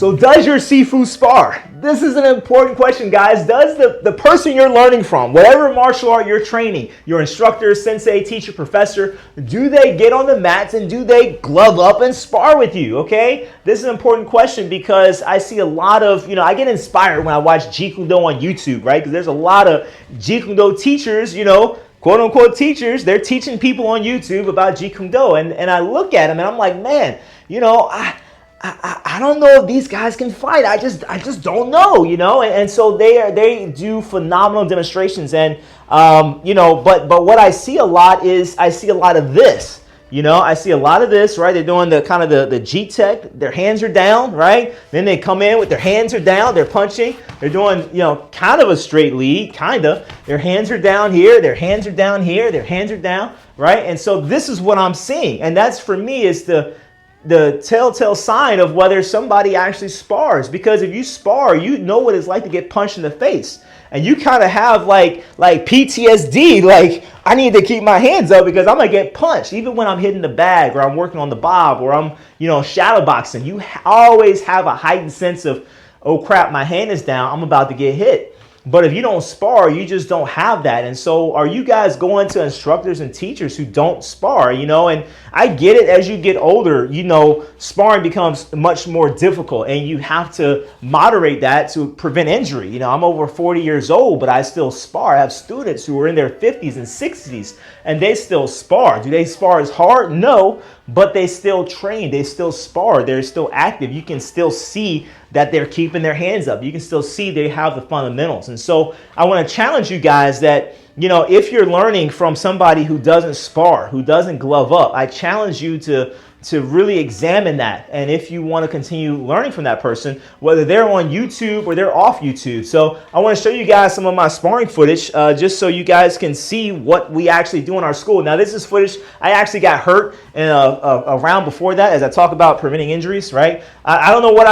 So does your Sifu spar? This is an important question, guys. Does the person you're learning from, whatever martial art you're training, your instructor, sensei, teacher, professor, do they get on the mats and do they glove up and spar with you, okay? This is an important question because I see a lot of, I get inspired when I watch Jeet Kune Do on YouTube, right? Because there's a lot of Jeet Kune Do teachers, quote unquote teachers, they're teaching people on YouTube about Jeet Kune Do. And I look at them and I'm like, man, I don't know if these guys can fight. I just don't know, and so they do phenomenal demonstrations. And, but what I see a lot is I see a lot of this. I see a lot of this, right? They're doing the kind of the Jeet tech. Their hands are down, right? Then they come in with their hands are down. They're punching. They're doing, kind of a straight lead, kind of. Their hands are down here. Their hands are down here. Their hands are down, right? And so this is what I'm seeing. And that's, for me, is the telltale sign of whether somebody actually spars. Because if you spar, you know what it's like to get punched in the face. And you kind of have like PTSD, like I need to keep my hands up because I'm going to get punched. Even when I'm hitting the bag or I'm working on the bob or I'm, shadow boxing, you always have a heightened sense of, oh crap, my hand is down, I'm about to get hit. But if you don't spar, you just don't have that. And so are you guys going to instructors and teachers who don't spar, and I get it, as you get older, sparring becomes much more difficult and you have to moderate that to prevent injury. I'm over 40 years old, but I still spar. I have students who are in their 50s and 60s and they still spar. Do they spar as hard? No, but they still train. They still spar. They're still active. You can still see that they're keeping their hands up. You can still see they have the fundamentals. And so I want to challenge you guys that, if you're learning from somebody who doesn't spar, who doesn't glove up, I challenge you to really examine that. And if you want to continue learning from that person, whether they're on YouTube or they're off YouTube. So I want to show you guys some of my sparring footage, just so you guys can see what we actually do in our school. Now, this is footage. I actually got hurt in a round before that, as I talk about preventing injuries, right? I don't know what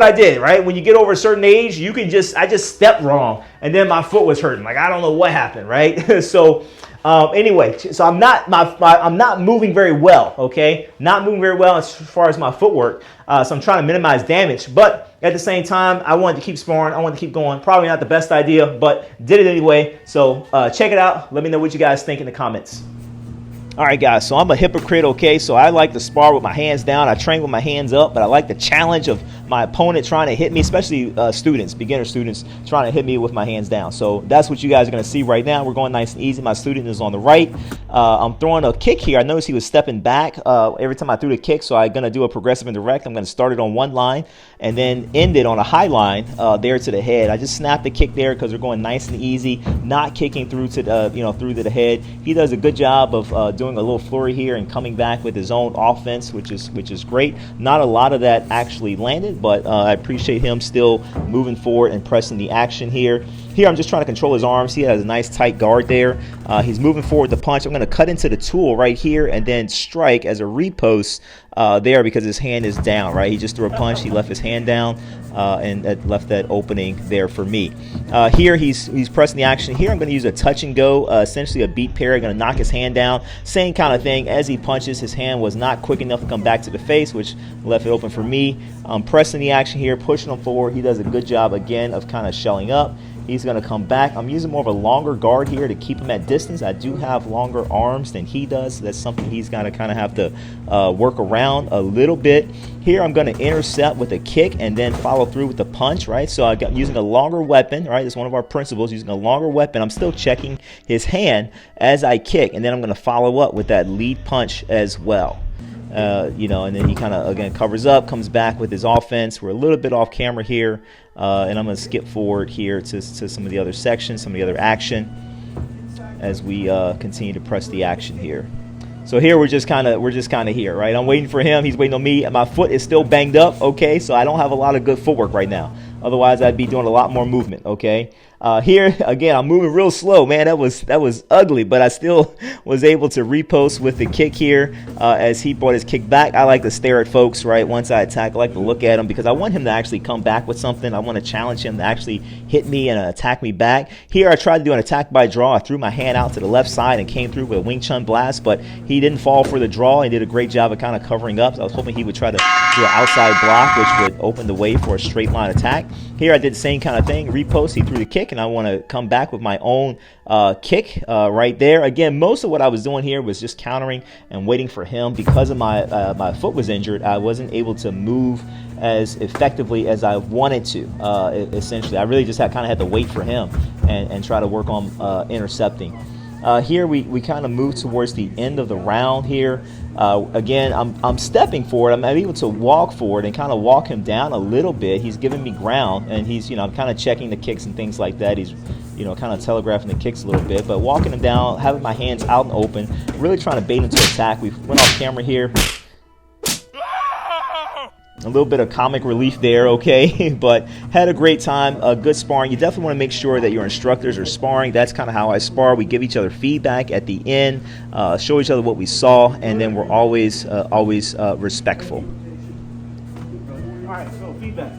I did, right? When you get over a certain age, I just stepped wrong and then my foot was hurting. Like, I don't know what happened, right? So anyway, so I'm not moving very well, okay? Not moving very well as far as my footwork. So I'm trying to minimize damage, but at the same time, I wanted to keep sparring. I wanted to keep going. Probably not the best idea, but did it anyway. So check it out. Let me know what you guys think in the comments. All right, guys, so I'm a hypocrite, okay? So I like to spar with my hands down. I train with my hands up, but I like the challenge of my opponent trying to hit me, especially students, beginner students, trying to hit me with my hands down. So that's what you guys are going to see right now. We're going nice and easy. My student is on the right. I'm throwing a kick here. I noticed he was stepping back every time I threw the kick, so I'm going to do a progressive and direct. I'm going to start it on one line and then end it on a high line there to the head. I just snapped the kick there because we're going nice and easy, not kicking through to the, through to the head. He does a good job of doing a little flurry here and coming back with his own offense, which is great. Not a lot of that actually landed, but I appreciate him still moving forward and pressing the action here. Here, I'm just trying to control his arms. He has a nice tight guard there. He's moving forward to punch. I'm going to cut into the tool right here and then strike as a repost there because his hand is down, right? He just threw a punch. He left his hand down and left that opening there for me. Here, he's pressing the action. Here, I'm going to use a touch and go, essentially a beat parry. I'm going to knock his hand down. Same kind of thing. As he punches, his hand was not quick enough to come back to the face, which left it open for me. I'm pressing the action here, pushing him forward. He does a good job, again, of kind of shelling up. He's going to come back. I'm using more of a longer guard here to keep him at distance. I do have longer arms than he does. So that's something he's going to kind of have to work around a little bit. Here I'm going to intercept with a kick and then follow through with the punch, right? So I'm using a longer weapon, right? It's one of our principles, using a longer weapon. I'm still checking his hand as I kick, and then I'm going to follow up with that lead punch as well. And then he kind of, again, covers up, comes back with his offense. We're a little bit off camera here, and I'm going to skip forward here to some of the other sections, some of the other action as we continue to press the action here. So here we're just kind of here, right? I'm waiting for him. He's waiting on me. My foot is still banged up, okay? So I don't have a lot of good footwork right now. Otherwise, I'd be doing a lot more movement, okay? Here again, I'm moving real slow, man. That was ugly, but I still was able to repost with the kick here as he brought his kick back. I like to stare at folks, right? Once I attack, I like to look at him because I want him to actually come back with something. I want to challenge him to actually hit me and attack me back. Here I tried to do an attack by draw. I threw my hand out to the left side and came through with a Wing Chun blast, but he didn't fall for the draw. He did a great job of kind of covering up. So I was hoping he would try to do an outside block, which would open the way for a straight line attack. Here I did the same kind of thing. Repost, he threw the kick, and I want to come back with my own kick right there. Again, most of what I was doing here was just countering and waiting for him. Because of my foot was injured, I wasn't able to move as effectively as I wanted to. Essentially, I really just kind of had to wait for him and try to work on intercepting. Here we kind of move towards the end of the round here. Again, I'm stepping forward. I'm able to walk forward and kind of walk him down a little bit. He's giving me ground, and he's, I'm kind of checking the kicks and things like that. He's, kind of telegraphing the kicks a little bit, but walking him down, having my hands out and open, really trying to bait him to attack. We went off camera here. A little bit of comic relief there, okay, but had a great time, good sparring. You definitely want to make sure that your instructors are sparring. That's kind of how I spar. We give each other feedback at the end, show each other what we saw, and then we're always respectful. All right, so feedback.